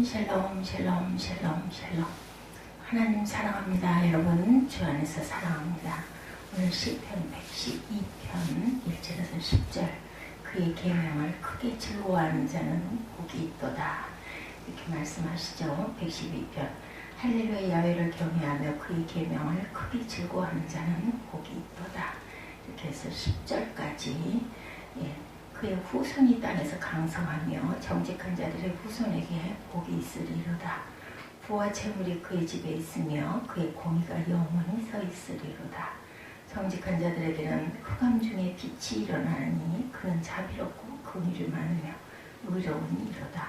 샬롬 샬롬 샬롬 샬롬. 하나님 사랑합니다. 여러분 주 안에서 사랑합니다. 오늘 시편 112편 1절에서 10절. 그의 계명을 크게 즐거워하는 자는 복이 있도다, 이렇게 말씀하시죠. 112편. 할렐루야. 야훼를 경외하며 그의 계명을 크게 즐거워하는 자는 복이 있도다, 이렇게 해서 10절까지. 그의 후손이 땅에서 강성하며 정직한 자들의 후손에게 복이 있으리로다. 부와 재물이 그의 집에 있으며 그의 공의가 영원히 서 있으리로다. 정직한 자들에게는 흑암 중에 빛이 일어나니 그는 자비롭고 긍휼이 많으며 의로운 이로다.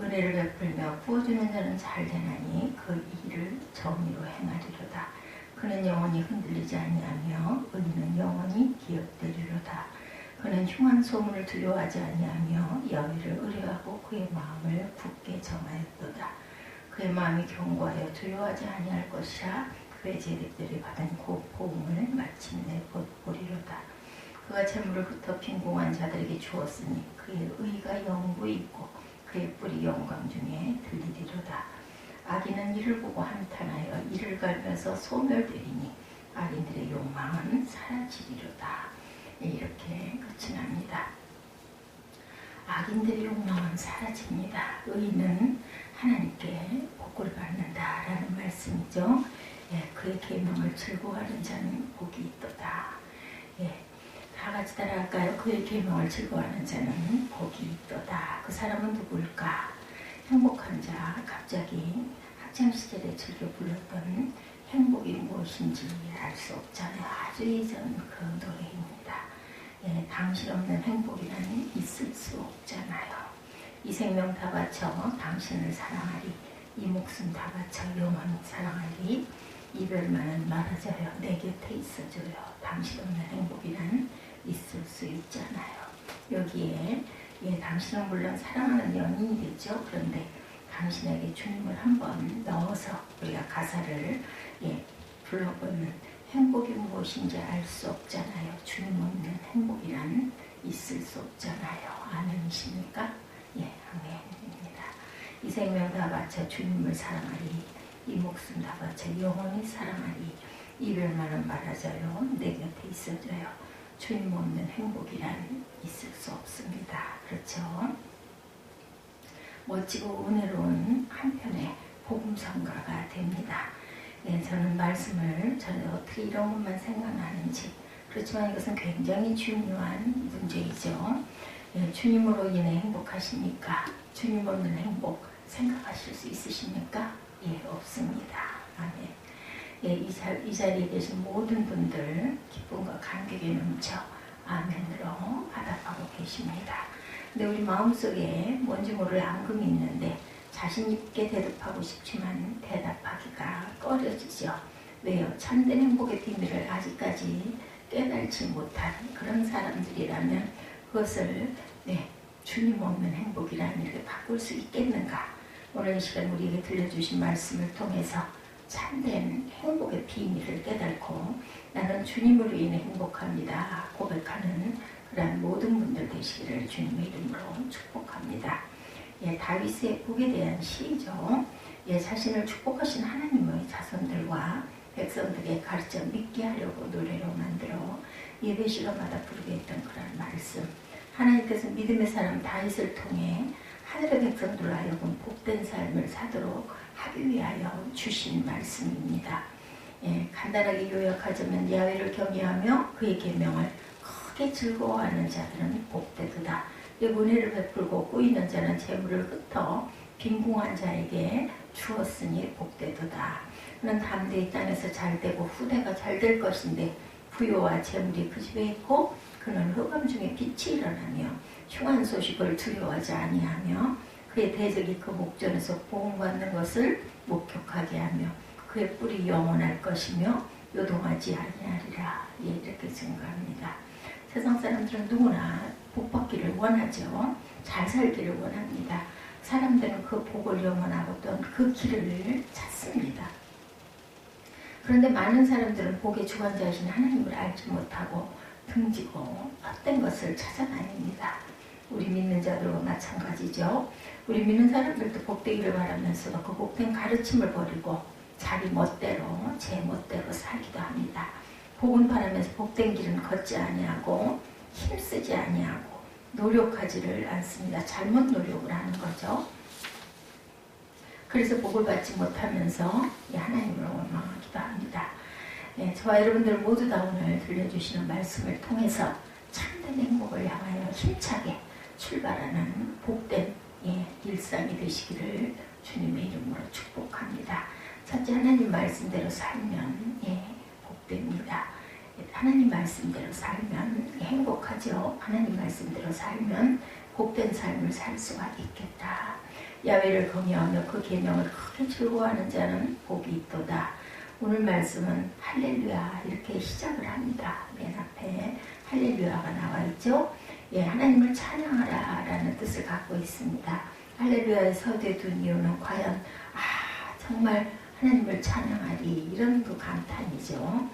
은혜를 베풀며 부어주는 자는 잘되나니 그 일을 정의로 행하리로다. 그는 영원히 흔들리지 아니하며 의인은 영원히 기업되리로다. 그는 흉한 소문을 두려워하지 아니하며 야훼를 의뢰하고 그의 마음을 굳게 정하였도다. 그의 마음이 견고하여 두려워하지 아니할 것이라. 그의 제객들이 받은 보응을 마침내 보리로다. 그가 재물을 흩어 빈궁한 자들에게 주었으니 그의 의가 영구히 있고 그의 뿔이 영광 중에 들리리로다. 악인은 이를 보고 한탄하여 이를 갈면서 소멸되리니 악인들의 욕망은 사라지리로다. 이렇게 끝이 납니다. 악인들의 욕망은 사라집니다. 의인은 하나님께 복을 받는다라는 말씀이죠. 그의 계명을 즐거워하는 자는 복이 있도다. 다 같이 따라할까요? 그의 계명을 즐거워하는 자는 복이 있도다. 그 사람은 누구일까? 행복한 자. 갑자기 학창시절에 즐겨 불렀던 행복이 무엇인지 알 수 없잖아요. 아주 예전 그 노래입니다. 당신 없는 행복이란 있을 수 없잖아요. 이 생명 다 바쳐 당신을 사랑하리. 이 목숨 다 바쳐 영원히 사랑하리. 이별만은 말아줘요. 내 곁에 있어줘요. 당신 없는 행복이란 있을 수 있잖아요. 여기에 당신은 물론 사랑하는 연인이겠죠. 그런데 당신에게 주님을 한번 넣어서 우리가 가사를 불러보면 행복이 무엇인지 알 수 없잖아요. 주님 없는 행복이란 있을 수 없잖아요. 아멘이십니까? 아멘입니다. 이 생명 다 바쳐 주님을 사랑하리. 이 목숨 다 바쳐 영원히 사랑하리. 이별만은 말아줘요. 내 곁에 있어줘요. 주님 없는 행복이란 있을 수 없습니다. 그렇죠? 멋지고 은혜로운 한편의 복음성가가 됩니다. 저는 말씀을 어떻게 이런 것만 생각나는지, 그렇지만 이것은 굉장히 중요한 문제이죠. 주님으로 인해 행복하십니까? 주님 없는 행복 생각하실 수 있으십니까? 없습니다. 아멘. 이 자리에 계신 모든 분들 기쁨과 감격에 넘쳐 아멘으로 화답하고 계십니다. 근데 우리 마음속에 뭔지 모를 앙금이 있는데 자신 있게 대답하고 싶지만 대답하기가 꺼려지죠. 왜요? 참된 행복의 비밀을 아직까지 깨달지 못한 그런 사람들이라면 그것을 주님 없는 행복이라는 이렇게 바꿀 수 있겠는가? 오늘 이 시간 우리에게 들려주신 말씀을 통해서 참된 행복의 비밀을 깨닫고 나는 주님으로 인해 행복합니다 고백하는 그런 모든 분들 되시기를 주님의 이름으로 축복합니다. 다윗의 복에 대한 시죠. 자신을 축복하신 하나님의 자손들과 백성들에게 가르쳐 믿게 하려고 노래로 만들어 예배 시간마다 부르게 했던 그런 말씀. 하나님께서 믿음의 사람 다윗을 통해 하늘의 백성들로 하여금 복된 삶을 사도록 하기 위하여 주신 말씀입니다. 간단하게 요약하자면 야훼를 경외하며 그의 계명을 크게 즐거워하는 자들은 복되도다. 은혜를 베풀고 꾸이는 자는 재물을 흩어 빈궁한 자에게 주었으니 복되도다. 그는 담대히 땅에서 잘되고 후대가 잘될 것인데 부요와 재물이 그 집에 있고 그는 흑암 중에 빛이 일어나며 흉한 소식을 두려워하지 아니하며 그의 대적이 그 목전에서 보응받는 것을 목격하게 하며 그의 뿔이 영원할 것이며 요동하지 아니하리라. 이렇게 증거합니다. 세상 사람들은 누구나 복 받기를 원하죠. 잘 살기를 원합니다. 사람들은 그 복을 영원하고던 그 길을 찾습니다. 그런데 많은 사람들은 복의 주관자이신 하나님을 알지 못하고 등지고 헛된 것을 찾아다닙니다. 우리 믿는 자들과 마찬가지죠. 우리 믿는 사람들도 복되기를 바라면서도 그 복된 가르침을 버리고 자기 멋대로 제 멋대로 살기도 합니다. 복은 바라면서 복된 길은 걷지 아니하고 힘쓰지 아니하고 노력하지를 않습니다. 잘못 노력을 하는 거죠. 그래서 복을 받지 못하면서 하나님을 원망하기도 합니다. 저와 여러분들 모두 다 오늘 들려주시는 말씀을 통해서 참된 행복을 향하여 힘차게 출발하는 복된 일상이 되시기를 주님의 이름으로 축복합니다. 첫째, 하나님 말씀대로 살면 복됩니다. 하나님 말씀대로 살면 행복하죠. 하나님 말씀대로 살면 복된 삶을 살 수가 있겠다. 야훼를 경외하며 그 계명을 크게 즐거워하는 자는 복이 있도다. 오늘 말씀은 할렐루야 이렇게 시작을 합니다. 맨 앞에 할렐루야가 나와 있죠. 하나님을 찬양하라 라는 뜻을 갖고 있습니다. 할렐루야의 서두에 둔 이유는 과연 정말 하나님을 찬양하리 이런 그 감탄이죠.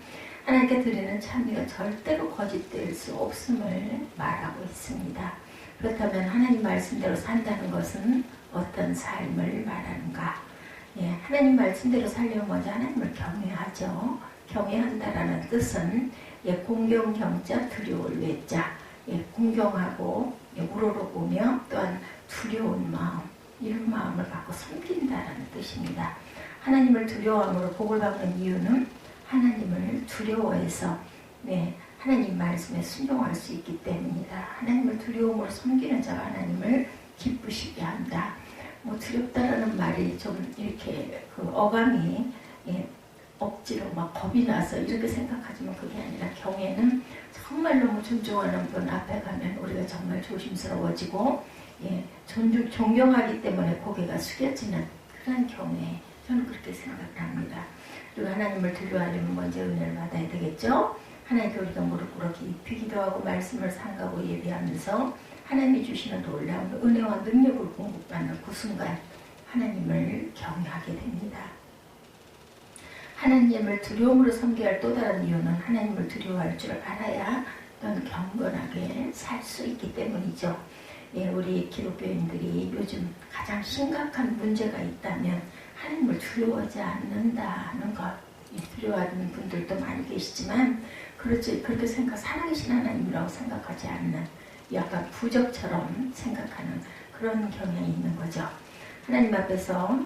하나님께 드리는 찬미가 절대로 거짓될 수 없음을 말하고 있습니다. 그렇다면 하나님 말씀대로 산다는 것은 어떤 삶을 말하는가? 하나님 말씀대로 살려면 먼저 하나님을 경외하죠. 경외한다라는 뜻은 공경경자 두려울 외자, 공경하고 우러러보며 또한 두려운 마음, 이런 마음을 갖고 섬긴다라는 뜻입니다. 하나님을 두려워함으로 복을 받는 이유는 하나님을 두려워해서 하나님 말씀에 순종할 수 있기 때문이다. 하나님을 두려움으로 섬기는 자가 하나님을 기쁘시게 한다. 두렵다라는 말이 좀 이렇게 그 어감이 억지로 막 겁이 나서 이렇게 생각하지만 그게 아니라 경외는 정말 너무 존중하는 분 앞에 가면 우리가 정말 조심스러워지고 존경하기 때문에 고개가 숙여지는 그런 경외, 저는 그렇게 생각을 합니다. 그리고 하나님을 두려워하려면 먼저 은혜를 받아야 되겠죠. 하나님께 우리가 무릎 꿇어 깊이 기도하고 말씀을 삼가고 예배하면서 하나님이 주시는 놀라운 은혜와 능력을 공급받는 그 순간 하나님을 경외하게 됩니다. 하나님을 두려움으로 섬겨야 할 또 다른 이유는 하나님을 두려워할 줄 알아야 또는 경건하게 살 수 있기 때문이죠. 우리 기독교인들이 요즘 가장 심각한 문제가 있다면 하나님을 두려워하지 않는다는 것. 두려워하는 분들도 많이 계시지만 그렇게 살아계신 하나님이라고 생각하지 않는 약간 부적처럼 생각하는 그런 경향이 있는 거죠. 하나님 앞에서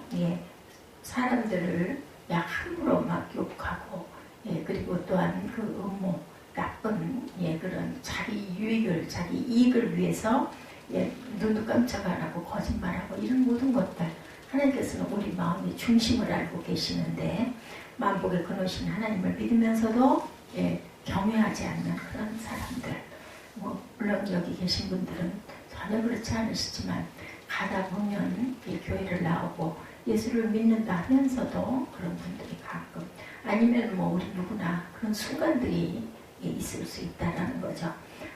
사람들을 함부로 막 욕하고 그리고 또한 그 음모 나쁜 그런 자기 유익을 자기 이익을 위해서 눈도 깜짝 안 하고 거짓말하고 이런 모든 것들 하나님께서는 우리 마음의 중심을 알고 계시는데 만복의 근원이신 하나님을 믿으면서도 경외하지 않는 그런 사람들 물론 여기 계신 분들은 전혀 그렇지 않으시지만 가다 보면 교회를 나오고 예수를 믿는다 하면서도 그런 분들이 가끔 아니면 우리 누구나 그런 순간들이 있을 수 있다는 거죠.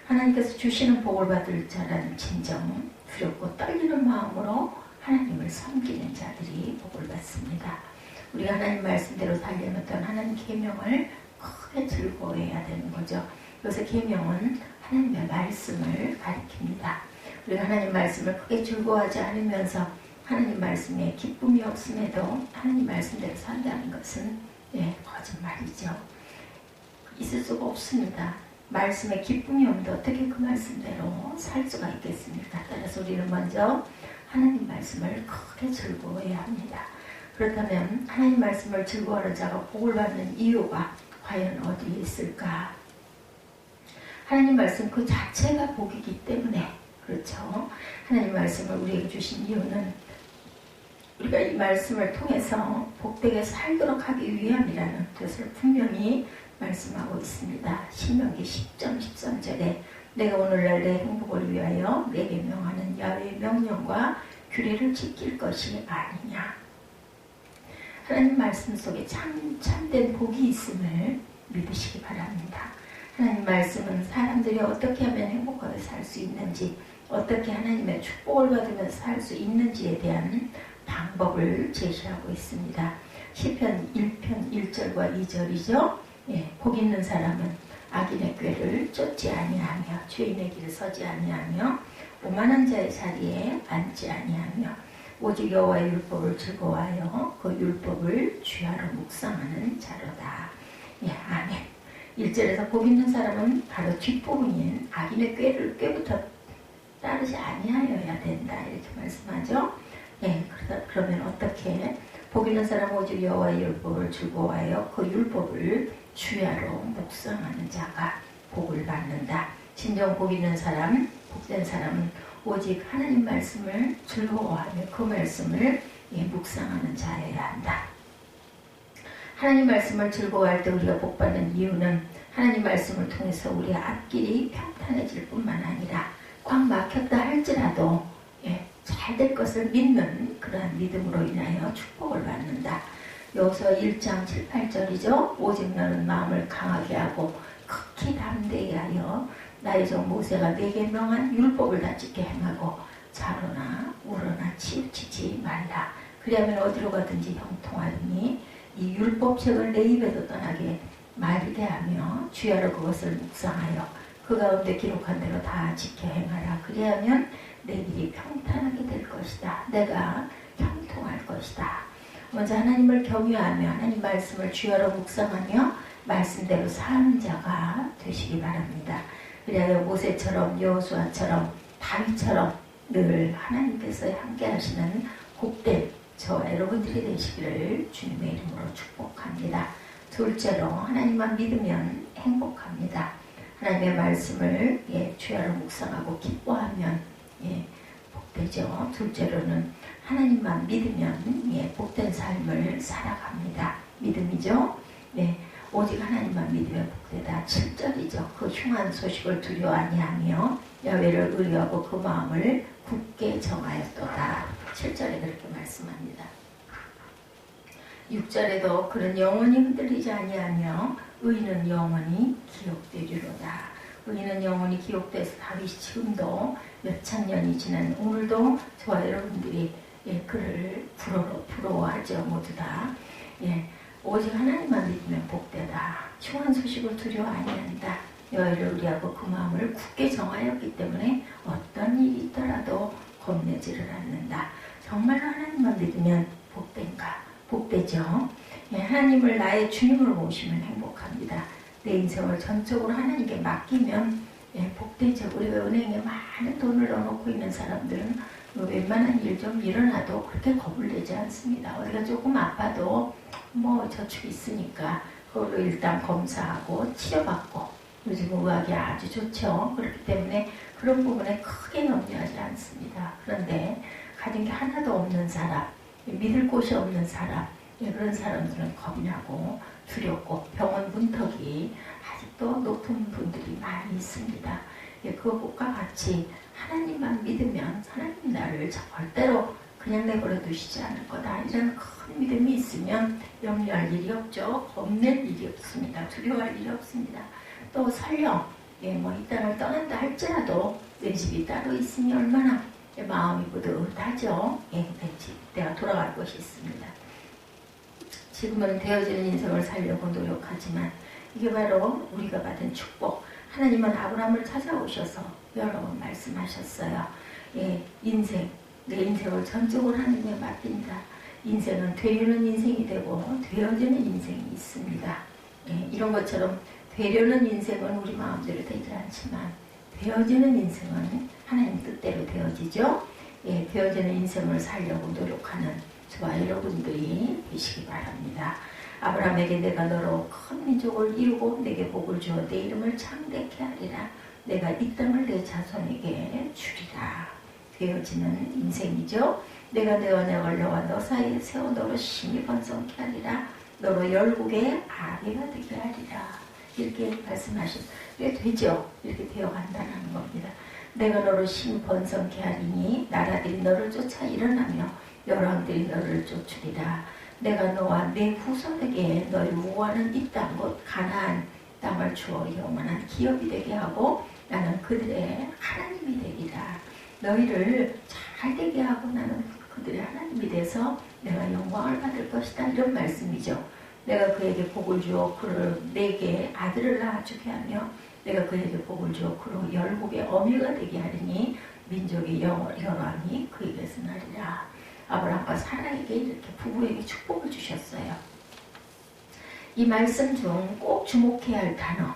하나님께서 주시는 복을 받을 자라는 진정 두렵고 떨리는 마음으로 하나님을 섬기는 자들이 복을 받습니다. 우리가 하나님 말씀대로 살려면 또한 하나님 계명을 크게 즐거워해야 되는 거죠. 요새 계명은 하나님의 말씀을 가리킵니다. 우리가 하나님 말씀을 크게 즐거워하지 않으면서 하나님 말씀에 기쁨이 없음에도 하나님 말씀대로 산다는 것은 거짓말이죠. 있을 수가 없습니다. 말씀에 기쁨이 없는데 어떻게 그 말씀대로 살 수가 있겠습니까? 따라서 우리는 먼저 하나님 말씀을 크게 즐거워해야 합니다. 그렇다면 하나님 말씀을 즐거워하는 자가 복을 받는 이유가 과연 어디에 있을까? 하나님 말씀 그 자체가 복이기 때문에 그렇죠. 하나님 말씀을 우리에게 주신 이유는 우리가 이 말씀을 통해서 복되게 살도록 하기 위함이라는 뜻을 분명히 말씀하고 있습니다. 신명기 10장 13절에 내가 오늘날 내 행복을 위하여 내게 명하는 야훼의 명령과 규례를 지킬 것이 아니냐. 하나님 말씀 속에 참된 복이 있음을 믿으시기 바랍니다. 하나님 말씀은 사람들이 어떻게 하면 행복하게 살 수 있는지, 어떻게 하나님의 축복을 받으면서 살 수 있는지에 대한 방법을 제시하고 있습니다. 시편 1편 1절과 2절이죠. 복 있는 사람은 악인의 꾀를 쫓지 아니하며 죄인의 길을 서지 아니하며 오만한 자의 자리에 앉지 아니하며 오직 여호와의 율법을 즐거워하여 그 율법을 주야로 묵상하는 자로다. 예, 아멘. 1절에서 복 있는 사람은 바로 뒷부분인 악인의 꾀부터 따르지 아니하여야 된다 이렇게 말씀하죠. 예, 그러면 어떻게? 복 있는 사람은 오직 여호와의 율법을 즐거워하여 그 율법을 주야로 묵상하는 자가 복을 받는다. 진정 복 있는 사람, 복된 사람은 오직 하나님 말씀을 즐거워하며 그 말씀을 묵상하는 자여야 한다. 하나님 말씀을 즐거워할 때 우리가 복받는 이유는 하나님 말씀을 통해서 우리의 앞길이 평탄해질 뿐만 아니라 꽉 막혔다 할지라도 잘 될 것을 믿는 그러한 믿음으로 인하여 축복을 받는다. 여기서 1장 7, 8절이죠. 오직 너는 마음을 강하게 하고 극히 담대히 하여 나의 종 모세가 내게 명한 율법을 다 지켜 행하고 자로나 우러나 치우치지 말라. 그리하면 어디로 가든지 형통하리니 이 율법책을 내 입에도 떠나게 말게 하며 주야로 그것을 묵상하여 그 가운데 기록한 대로 다 지켜 행하라. 그리하면 내 길이 평탄하게 될 것이다. 내가 형통할 것이다. 먼저 하나님을 경외하며 하나님 말씀을 주야로 묵상하며 말씀대로 사는 자가 되시기 바랍니다. 그리하여 모세처럼 여호수아처럼 다윗처럼 늘 하나님께서 함께 하시는 복된 저와 여러분들이 되시기를 주님의 이름으로 축복합니다. 둘째로 하나님만 믿으면 행복합니다. 하나님의 말씀을 주야로 묵상하고 기뻐하면 복되죠. 둘째로는 하나님만 믿으면 복된 삶을 살아갑니다. 믿음이죠. 오직 하나님만 믿으면 복되다. 7절이죠. 그 흉한 소식을 두려워 아니하며 야훼를 의뢰하고 그 마음을 굳게 정하였도다. 7절에 그렇게 말씀합니다. 6절에도 그는 영원히 흔들리지 아니하며 의인은 영원히 기억되리로다. 의인은 영원히 기억돼서 다윗이 지금도 몇천 년이 지난 오늘도 저와 여러분들이 그를 부러워하죠. 모두 다. 오직 하나님만 믿으면 복되다. 흉한 소식을 두려워 아니한다. 여호와를 의뢰하고 그 마음을 굳게 정하였기 때문에 어떤 일이 있더라도 겁내지를 않는다. 정말 하나님만 믿으면 복된가? 복되죠. 하나님을 나의 주님으로 모시면 행복합니다. 내 인생을 전적으로 하나님께 맡기면 복되죠. 우리가 은행에 많은 돈을 넣어놓고 있는 사람들은 웬만한 일 좀 일어나도 그렇게 겁을 내지 않습니다. 어디가 조금 아파도 저축이 있으니까 그걸로 일단 검사하고 치료받고 요즘 의학이 아주 좋죠. 그렇기 때문에 그런 부분에 크게 염려하지 않습니다. 그런데 가진 게 하나도 없는 사람, 믿을 곳이 없는 사람, 그런 사람들은 겁나고 두렵고 병원 문턱이 아직도 높은 분들이 많이 있습니다. 그것과 같이 하나님만 믿으면 하나님 나를 절대로 그냥 내버려 두시지 않을 거다. 이런 큰 믿음이 있으면 염려할 일이 없죠. 겁낼 일이 없습니다. 두려워할 일이 없습니다. 또 설령 이 땅을 떠난다 할지라도 내 집이 따로 있으니 얼마나 마음이 뿌듯하죠. 내 집, 내가 돌아갈 곳이 있습니다. 지금은 되어지는 인생을 살려고 노력하지만 이게 바로 우리가 받은 축복. 하나님은 아브라함을 찾아오셔서 여러 번 말씀하셨어요. 인생, 내 인생을 전적으로 하나님에 맡긴다. 인생은 되려는 인생이 되고 되어지는 인생이 있습니다. 이런 것처럼 되려는 인생은 우리 마음대로 되지 않지만 되어지는 인생은 하나님 뜻대로 되어지죠. 되어지는 인생을 살려고 노력하는 저와 여러분들이 되시기 바랍니다. 아브라함에게 내가 너로 큰 민족을 이루고 내게 복을 주어 내 이름을 창대케 하리라. 내가 이 땅을 내 자손에게 주리라. 되어지는 인생이죠. 내가 내 언약을 너와 너 사이에 세워 너로 심히 번성케 하리라. 너로 열국의 아비가 되게 하리라. 이렇게 말씀하신 게 되죠. 이렇게 되어간다는 겁니다. 내가 너로 심히 번성케 하리니 나라들이 너를 쫓아 일어나며 여러 왕들이 너를 쫓으리라. 내가 너와 내 후손에게 너희 우호하는 이 땅 곧 가나안 땅을 주어 영원한 기업이 되게 하고 나는 그들의 하나님이 되리라. 너희를 잘 되게 하고 나는 그들의 하나님이 돼서 내가 영광을 받을 것이다. 이런 말씀이죠. 내가 그에게 복을 주어 그를 내게 아들을 낳아주게 하며 내가 그에게 복을 주어 그로 열국의 어미가 되게 하리니 민족의 여왕이 그에게서 나리라. 아브라함과 사라에게 이렇게 부부에게 축복을 주셨어요. 이 말씀 중 꼭 주목해야 할 단어,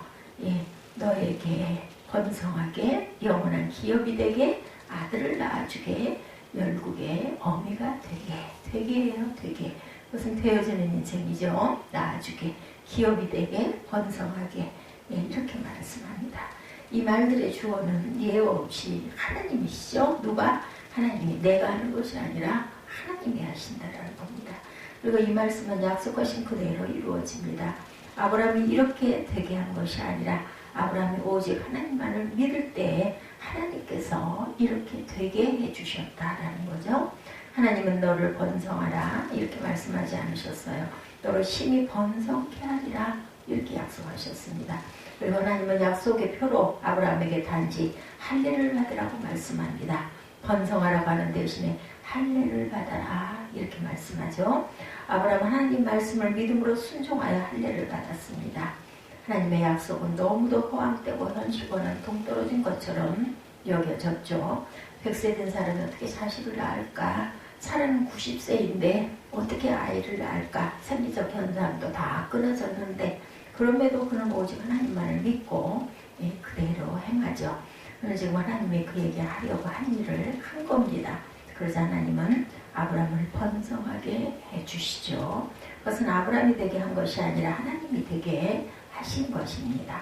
너에게 번성하게 영원한 기업이 되게 아들을 낳아주게 열국의 어미가 되게예요. 되게. 그것은 되어지는 인생이죠. 낳아주게 기업이 되게 번성하게 이렇게 말씀합니다. 이 말들의 주어는 예외 없이 하나님이시죠. 누가? 하나님이 내가 하는 것이 아니라 하나님이 하신다라는 겁니다. 그리고 이 말씀은 약속하신 그대로 이루어집니다. 아브라함이 이렇게 되게 한 것이 아니라 아브라함이 오직 하나님만을 믿을 때에 하나님께서 이렇게 되게 해주셨다라는 거죠. 하나님은 너를 번성하라 이렇게 말씀하지 않으셨어요. 너를 심히 번성케 하리라 이렇게 약속하셨습니다. 그리고 하나님은 약속의 표로 아브라함에게 단지 할례를 받으라고 말씀합니다. 번성하라고 하는 대신에 할례를 받아라 이렇게 말씀하죠. 아브라함은 하나님 말씀을 믿음으로 순종하여 할례를 받았습니다. 하나님의 약속은 너무도 허황되고 현실과는 동떨어진 것처럼 여겨졌죠. 100세 된 사람이 어떻게 자식을 낳을까? 사람은 90세인데 어떻게 아이를 낳을까? 생리적 현상도 다 끊어졌는데 그럼에도 그는 오직 하나님만을 믿고 그대로 행하죠. 그는 지금 하나님이 그에게 하려고 한 일을 한 겁니다. 그러자 하나님은 아브라함을 번성하게 해주시죠. 그것은 아브라함이 되게 한 것이 아니라 하나님이 되게 하신 것입니다.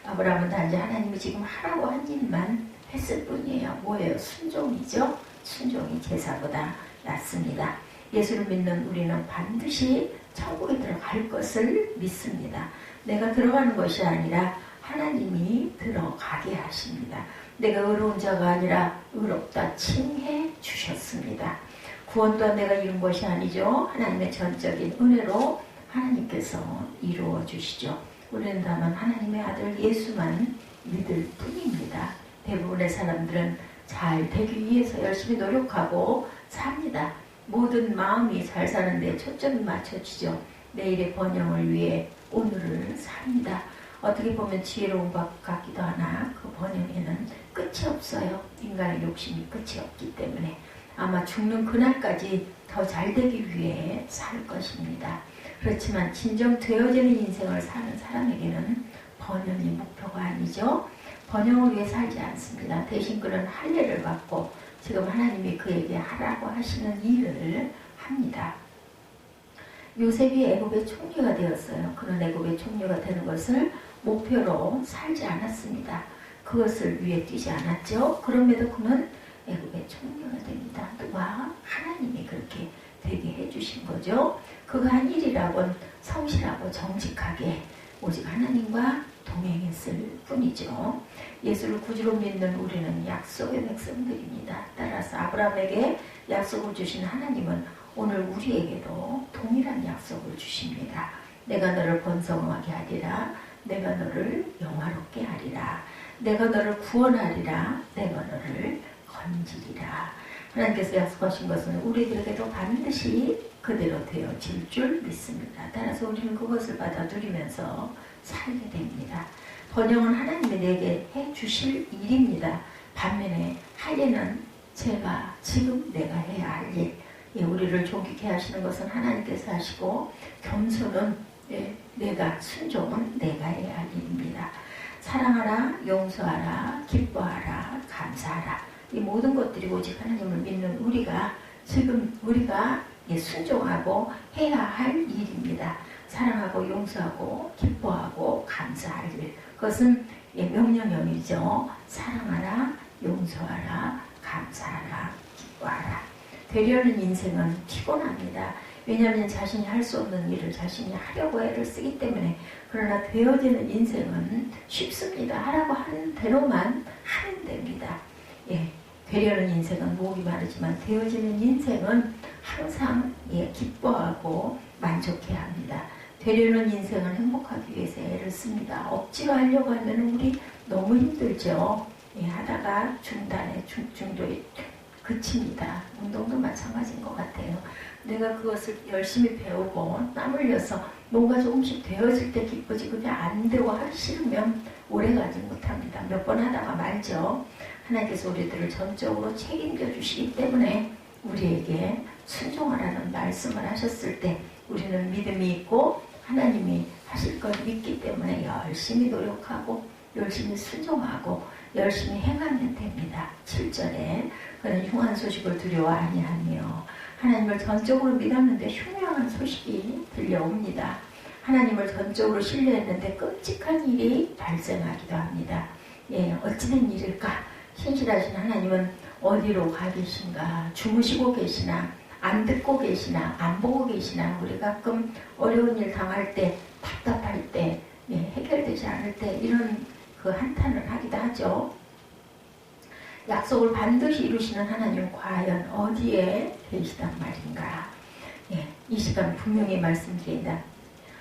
아브라함은 단지 하나님이 지금 하라고 한 일만 했을 뿐이에요. 뭐예요? 순종이죠. 순종이 제사보다 낫습니다. 예수를 믿는 우리는 반드시 천국에 들어갈 것을 믿습니다. 내가 들어가는 것이 아니라 하나님이 들어가게 하십니다. 내가 의로운 자가 아니라 의롭다 칭해 주셨습니다. 구원 또한 내가 이룬 것이 아니죠. 하나님의 전적인 은혜로 하나님께서 이루어 주시죠. 우리는 다만 하나님의 아들 예수만 믿을 뿐입니다. 대부분의 사람들은 잘 되기 위해서 열심히 노력하고 삽니다. 모든 마음이 잘 사는데 초점이 맞춰지죠. 내일의 번영을 위해 오늘을 삽니다. 어떻게 보면 지혜로운 것 같기도 하나 그 번영에는 끝이 없어요. 인간의 욕심이 끝이 없기 때문에 아마 죽는 그날까지 더 잘 되기 위해 살 것입니다. 그렇지만 진정 되어지는 인생을 사는 사람에게는 번영이 목표가 아니죠. 번영을 위해 살지 않습니다. 대신 그는 할례를 받고 지금 하나님이 그에게 하라고 하시는 일을 합니다. 요셉이 애굽의 총리가 되었어요. 그는 애굽의 총리가 되는 것을 목표로 살지 않았습니다. 그것을 위해 뛰지 않았죠. 그럼에도 그는 애굽의 총리가 됩니다. 누가? 하나님이 그렇게 되게 해주신 거죠. 그가 한 일이라곤 성실하고 정직하게 오직 하나님과 동행했을 뿐이죠. 예수를 구주로 믿는 우리는 약속의 백성들입니다. 따라서 아브라함에게 약속을 주신 하나님은 오늘 우리에게도 동일한 약속을 주십니다. 내가 너를 번성하게 하리라. 내가 너를 영화롭게 하리라. 내가 너를 구원하리라. 내가 너를 건지리라. 하나님께서 약속하신 것은 우리들에게도 반드시 그대로 되어질 줄 믿습니다. 따라서 우리는 그것을 받아 누리면서 살게 됩니다. 번영은 하나님이 내게 해주실 일입니다. 반면에 할례는 제가 지금 내가 해야 할 일. 우리를 존귀케 하시는 것은 하나님께서 하시고 겸손은 내가 순종은 내가 해야 할 일입니다. 사랑하라, 용서하라, 기뻐하라, 감사하라. 이 모든 것들이 오직 하나님을 믿는 우리가 지금 우리가 순종하고 해야 할 일입니다. 사랑하고 용서하고 기뻐하고 감사할 일. 그것은 명령형이죠. 사랑하라, 용서하라, 감사하라, 기뻐하라. 되려는 인생은 피곤합니다. 왜냐하면 자신이 할 수 없는 일을 자신이 하려고 애를 쓰기 때문에. 그러나 되어지는 인생은 쉽습니다. 하라고 하는 대로만 하면 됩니다. 되려는 인생은 목이 마르지만 되어지는 인생은 항상 기뻐하고 만족해야 합니다. 되려는 인생은 행복하기 위해서 애를 씁니다. 억지로 하려고 하면 우리 너무 힘들죠. 하다가 중단에 중도에 그칩니다. 운동도 마찬가지인 것 같아요. 내가 그것을 열심히 배우고 땀 흘려서 뭔가 조금씩 되어질 때 기쁘지 그게 안 되고 하기 싫으면 오래가지 못합니다. 몇 번 하다가 말죠. 하나님께서 우리들을 전적으로 책임져 주시기 때문에 우리에게 순종하라는 말씀을 하셨을 때 우리는 믿음이 있고 하나님이 하실 걸 믿기 때문에 열심히 노력하고 열심히 순종하고 열심히 행하면 됩니다. 7절에 그는 흉한 소식을 두려워 아니하며 하나님을 전적으로 믿었는데 흉흉한 소식이 들려옵니다. 하나님을 전적으로 신뢰했는데 끔찍한 일이 발생하기도 합니다. 예, 어찌된 일일까? 신실하신 하나님은 어디로 가 계신가? 주무시고 계시나? 안 듣고 계시나? 안 보고 계시나? 우리 가끔 어려운 일 당할 때, 답답할 때, 예, 해결되지 않을 때 이런 그 한탄을 하기도 하죠. 약속을 반드시 이루시는 하나님 과연 어디에 계시단 말인가? 예, 이 시간 분명히 말씀드린다.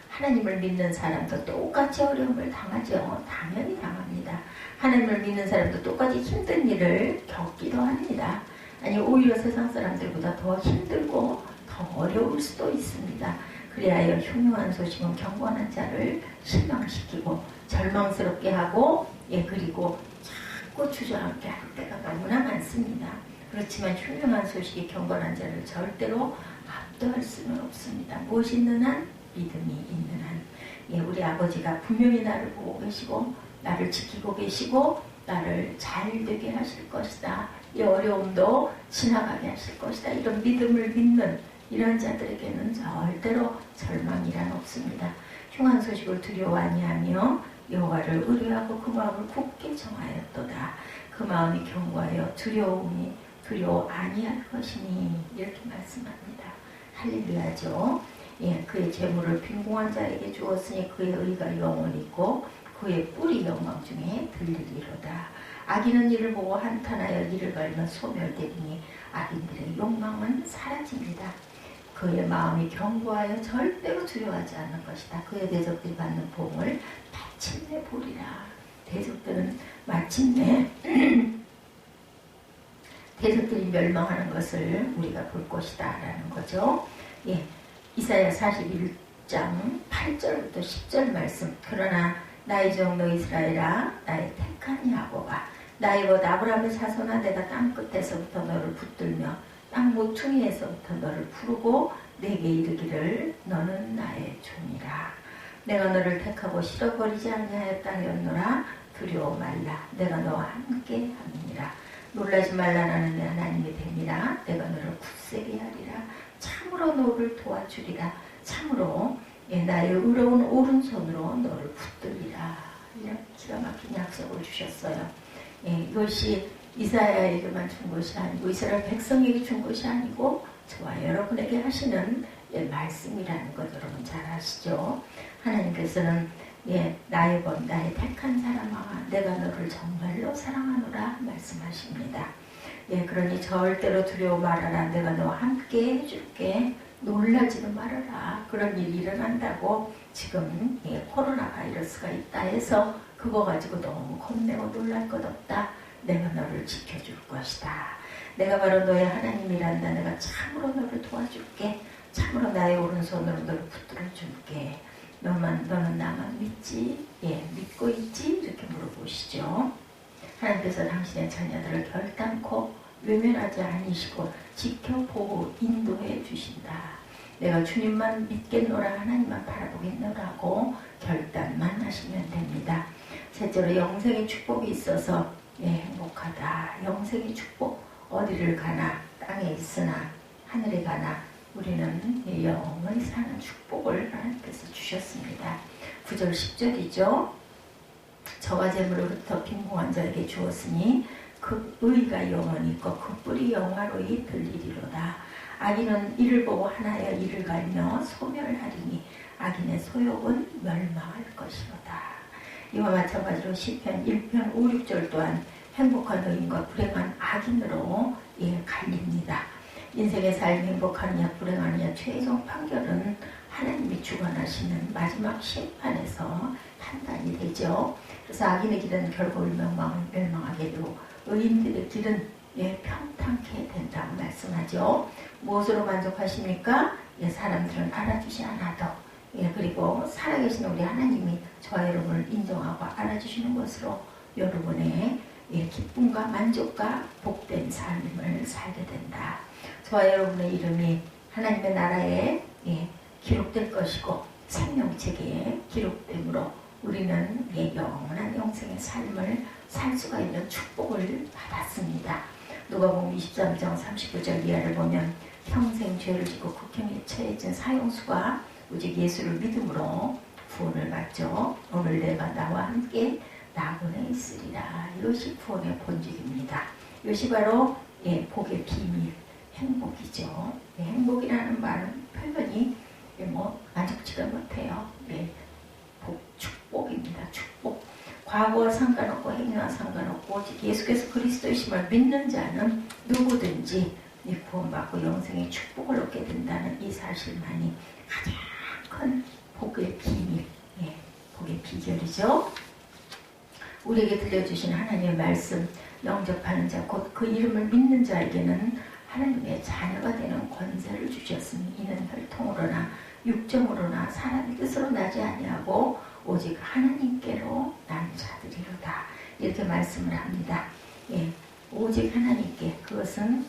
하나님을 믿는 사람도 똑같이 어려움을 당하죠. 당연히 당합니다. 하나님을 믿는 사람도 똑같이 힘든 일을 겪기도 합니다. 아니 오히려 세상 사람들보다 더 힘들고 더 어려울 수도 있습니다. 그리하여 흉흉한 소식은 경건한 자를 실망시키고 절망스럽게 하고 예 그리고 자꾸 주저앉게 할 때가 너무나 많습니다. 그렇지만 흉흉한 소식이 경건한 자를 절대로 압도할 수는 없습니다. 무엇이 있는 한? 믿음이 있는 한. 예, 우리 아버지가 분명히 나를 보고 계시고 나를 지키고 계시고 나를 잘 되게 하실 것이다. 이 어려움도 지나가게 하실 것이다. 이런 믿음을 믿는 이런 자들에게는 절대로 절망이란 없습니다. 흉한 소식을 두려워 아니하며 여호와를 의뢰하고 그 마음을 굳게 정하였도다. 그 마음이 견고하여 두려워 아니할 것이니 이렇게 말씀합니다. 할렐루야죠. 예, 그의 재물을 빈궁한 자에게 주었으니 그의 의가 영원히 있고 그의 뿔이 영광 중에 들리리로다. 악인은 이를 보고 한탄하여 이를 갈면 소멸되리니 악인들의 욕망은 사라집니다. 그의 마음이 견고하여 절대로 두려워하지 않는 것이다. 그의 대적들이 받는 복을 마침내 보리라. 대적들은 마침내 대적들이 멸망하는 것을 우리가 볼 것이다 라는 거죠. 예, 이사야 41장 8절부터 10절 말씀. 그러나 나의 정너 이스라엘아 나의 택한 야곱아 나의 것 아브라함의 자손아 내가 땅끝에서부터 너를 붙들며 땅 모퉁이에서부터 너를 부르고 내게 이르기를 너는 나의 종이라. 내가 너를 택하고 실어버리지 아니하였다 하였노라. 두려워 말라. 내가 너와 함께 함이니라. 놀라지 말라. 나는 내 하나님이 됨이라. 내가 너를 굳세게 하리라. 참으로 너를 도와주리라. 참으로 나의 의로운 오른손으로 너를 붙들리라. 이런 기가 막힌 약속을 주셨어요. 이것이 이사야에게만 준 것이 아니고 이스라엘 백성에게 준 것이 아니고 저와 여러분에게 하시는 말씀이라는 것 여러분 잘 아시죠? 하나님께서는 나의 것 나의 택한 사람아 내가 너를 정말로 사랑하노라 말씀하십니다. 그러니 절대로 두려워 말아라. 내가 너와 함께 해줄게. 놀라지도 말아라. 그런 일이 일어난다고 지금 코로나 바이러스가 있다 해서 그거 가지고 너무 겁내고 놀랄 것 없다. 내가 너를 지켜줄 것이다. 내가 바로 너의 하나님이란다. 내가 참으로 너를 도와줄게. 참으로 나의 오른손으로 너를 붙들어줄게. 너는 나만 믿지? 믿고 있지? 이렇게 물어보시죠. 하나님께서 당신의 자녀들을 결단코 외면하지 않으시고 지켜보고 인도해 주신다. 내가 주님만 믿겠노라 하나님만 바라보겠노라고 결단만 하시면 됩니다. 셋째로 영생의 축복이 있어서 행복하다. 영생의 축복 어디를 가나 땅에 있으나 하늘에 가나 우리는 영원히 사는 축복을 하나님께서 주셨습니다. 9절 10절이죠. 저가 재물로부터 빈궁한 자에게 주었으니 그 의가 영원히 있고 그 뿔이 영화로이 들리리로다. 악인은 이를 보고 하나여 이를 갈며 소멸하리니 악인의 소욕은 멸망할 것이로다. 이와 마찬가지로 시편 1편 5, 6절 또한 행복한 의인과 불행한 악인으로 갈립니다. 인생의 삶이 행복하느냐 불행하느냐 최종 판결은 하나님이 주관하시는 마지막 심판에서 판단이 되죠. 그래서 악인의 길은 결국 멸망하게 되고 의인들의 길은 평탄케 된다고 말씀하죠. 무엇으로 만족하십니까? 사람들은 알아주지 않아도 그리고 살아계신 우리 하나님이 저와 여러분을 인정하고 알아주시는 것으로 여러분의 기쁨과 만족과 복된 삶을 살게 된다. 저와 여러분의 이름이 하나님의 나라에 기록될 것이고 생명책에 기록되므로 우리는 영원한 영생의 삶을 살 수가 있는 축복을 받았습니다. 누가복음 23장 39절 이하를 보면 평생 죄를 짓고 극형에 처해진 사형수가 오직 예수를 믿음으로 구원을 받죠. 오늘 내가 나와 함께 낙원에 있으리라. 이것이 구원의 본질입니다. 이것이 바로 복의 비밀, 행복이죠. 행복이라는 말은 표현이 만족치가 못해요. 축복입니다. 축복. 과거와 상관없고 행위와 상관없고 오직 예수께서 그리스도이심을 믿는 자는 누구든지 구원받고 영생의 축복을 얻게 된다는 이 사실만이 가장 큰 복의 비밀, 복의 비결이죠. 우리에게 들려주신 하나님의 말씀, 영접하는 자, 곧 그 이름을 믿는 자에게는 하나님의 자녀가 되는 권세를 주셨으니 이는 혈통으로나 육정으로나 사람의 뜻으로 나지 아니하고 오직 하나님께로 난 자들이로다. 이렇게 말씀을 합니다. 오직 하나님께, 그것은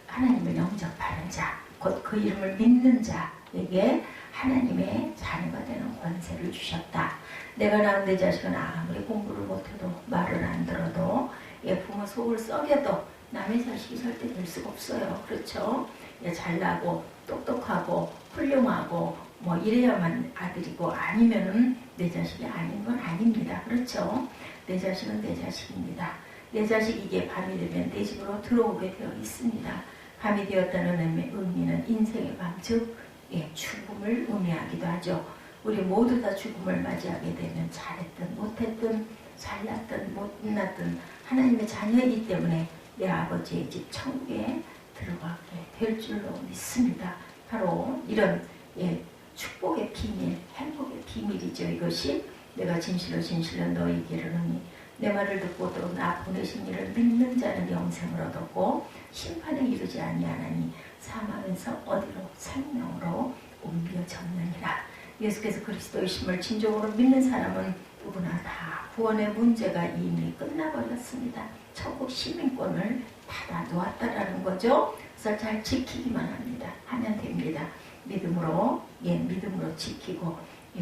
하나님을 영접하는 자, 곧 그 이름을 믿는 자에게 하나님의 자녀가 되는 권세를 주셨다. 내가 낳은 내 자식은 아무리 공부를 못해도 말을 안 들어도 부모 속을 썩여도 남의 자식이 절대 될 수가 없어요. 그렇죠? 잘나고 똑똑하고 훌륭하고 이래야만 아들이고 아니면은 내 자식이 아닌 건 아닙니다. 그렇죠? 내 자식은 내 자식입니다. 내 자식이 이게 밤이 되면 내 집으로 들어오게 되어 있습니다. 밤이 되었다는 의미는 인생의 밤, 즉 죽음을 의미하기도 하죠. 우리 모두 다 죽음을 맞이하게 되면 잘했든 못했든 잘났든 못났든 하나님의 자녀이기 때문에 내 아버지의 집 천국에 들어가게 될 줄로 믿습니다. 바로 이런 축복의 비밀, 행복의 비밀이죠. 이것이 내가 진실로 너희에게 이르노니 내 말을 듣고 또 나 보내신 이를 믿는 자는 영생을 얻었고 심판에 이르지 아니하나니 사망에서 어디로 생명으로 옮겨졌느니라. 예수께서 그리스도이심을 진정으로 믿는 사람은 누구나 다 구원의 문제가 이미 끝나버렸습니다. 천국 시민권을 받아 놓았다라는 거죠. 그래서 잘 지키기만 하면 됩니다. 믿음으로 지키고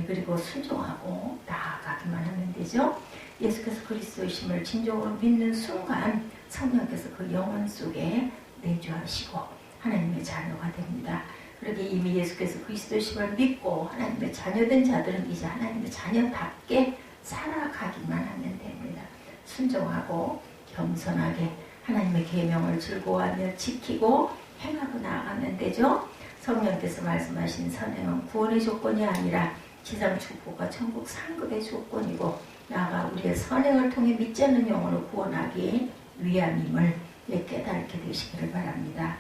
그리고 순종하고 나아가기만 하면 되죠. 예수께서 그리스도이심을 진정으로 믿는 순간 성령께서 그 영혼 속에 내주하시고 하나님의 자녀가 됩니다. 그러게 이미 예수께서 그리스도이심을 믿고 하나님의 자녀된 자들은 이제 하나님의 자녀답게 살아가기만 하면 됩니다. 순종하고 겸손하게 하나님의 계명을 즐거워하며 지키고 행하고 나아가면 되죠. 성령께서 말씀하신 선행은 구원의 조건이 아니라 지상 축복과 천국 상급의 조건이고 나아가 우리의 선행을 통해 믿지 않는 영혼을 구원하기 위함임을 깨닫게 되시기를 바랍니다.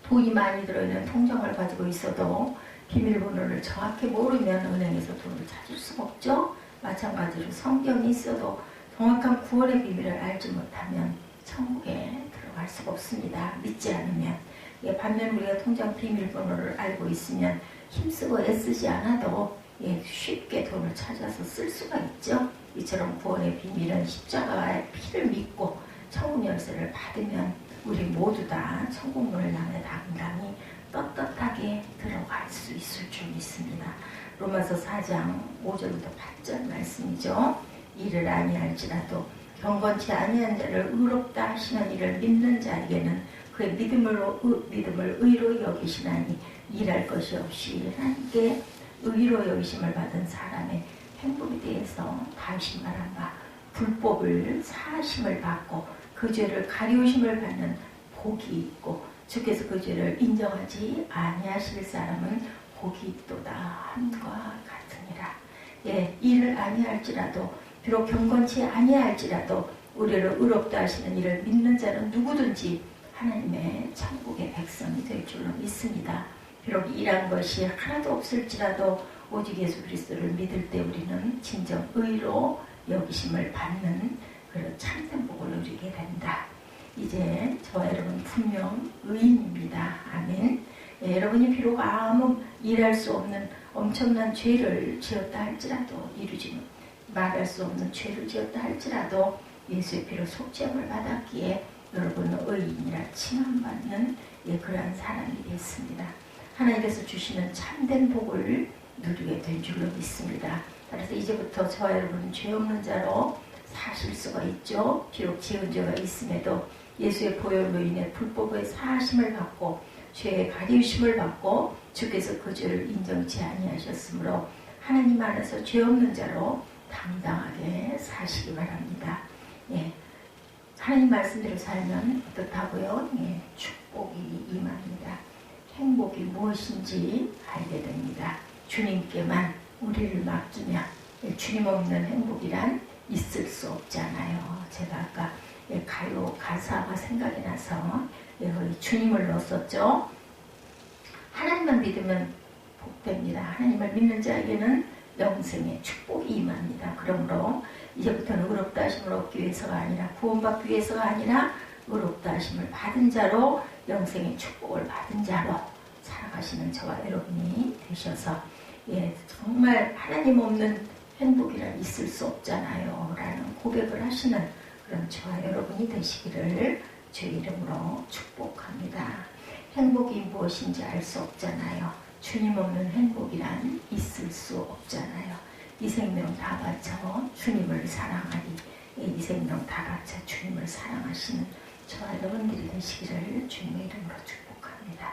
돈이 많이 들어있는 통장을 가지고 있어도 비밀번호를 정확히 모르면 은행에서 돈을 찾을 수가 없죠. 마찬가지로 성경이 있어도 정확한 구원의 비밀을 알지 못하면 천국에 들어갈 수가 없습니다. 믿지 않으면. 반면 우리가 통장 비밀번호를 알고 있으면 힘쓰고 애쓰지 않아도 쉽게 돈을 찾아서 쓸 수가 있죠. 이처럼 구원의 비밀은 십자가의 피를 믿고 천국 열쇠를 받으면 우리 모두 다 천국 문을 향해 당당히 떳떳하게 들어갈 수 있을 줄 믿습니다. 로마서 4장 5절부터 8절 말씀이죠. 이를 아니할지라도 경건치 아니한 자를 의롭다 하시는 이를 믿는 자에게는 그의 믿음을 의로 여기시나니 일할 것이 없이 하나님께 의로 여기심을 받은 사람의 행복에 대해서 다시 말한 바 불법을 사하심을 받고 그 죄를 가리우심을 받는 복이 있고 주께서 그 죄를 인정하지 아니하실 사람은 복이 있도다 함과 같으니라. 일을 아니할지라도 비록 경건치 아니할지라도 우리를 의롭다 하시는 이를 믿는 자는 누구든지 하나님의 천국의 백성이 될 줄로 믿습니다. 비록 일한 것이 하나도 없을지라도 오직 예수 그리스도를 믿을 때 우리는 진정 의로 여기심을 받는 그런 참된 복을 누리게 된다. 이제 저와 여러분 분명 의인입니다. 아멘. 여러분이 비록 아무 일할 수 없는 엄청난 죄를 지었다 할지라도 말할 수 없는 죄를 지었다 할지라도 예수의 피로 속죄함을 받았기에 여러분은 의인이라 칭함받는 그러한 사람이 됐습니다. 하나님께서 주시는 참된 복을 누리게 된 줄로 믿습니다. 따라서 이제부터 저와 여러분은 죄 없는 자로 사실 수가 있죠. 비록 지은 죄가 있음에도 예수의 보혈로 인해 불법의 사하심을 받고 죄의 가리우심을 받고 주께서 그 죄를 인정치 아니하셨으므로 하나님 안에서 죄 없는 자로 당당하게 사시기 바랍니다. 예, 하나님 말씀대로 살면 어떻다고요? 예, 축복이 임합니다. 행복이 무엇인지 알게 됩니다. 주님께만 우리를 맡기면 주님 없는 행복이란 있을 수 없잖아요. 제가 아까 가요 가사가 생각이 나서 주님을 넣었었죠. 하나님만 믿으면 복됩니다. 하나님을 믿는 자에게는 영생의 축복이 임합니다. 그러므로 이제부터는 의롭다 하심을 얻기 위해서가 아니라 구원받기 위해서가 아니라 의롭다 하심을 받은 자로 영생의 축복을 받은 자로 살아가시는 저와 여러분이 되셔서 정말 하나님 없는 행복이란 있을 수 없잖아요 라는 고백을 하시는 그런 저와 여러분이 되시기를 주의 이름으로 축복합니다. 행복이 무엇인지 알 수 없잖아요. 주님 없는 행복이란 있을 수 없잖아요. 이 생명 다 바쳐 주님을 사랑하리. 이 생명 다 바쳐 주님을 사랑하시는 저와 여러분들이 되시기를 주님의 이름으로 축복합니다.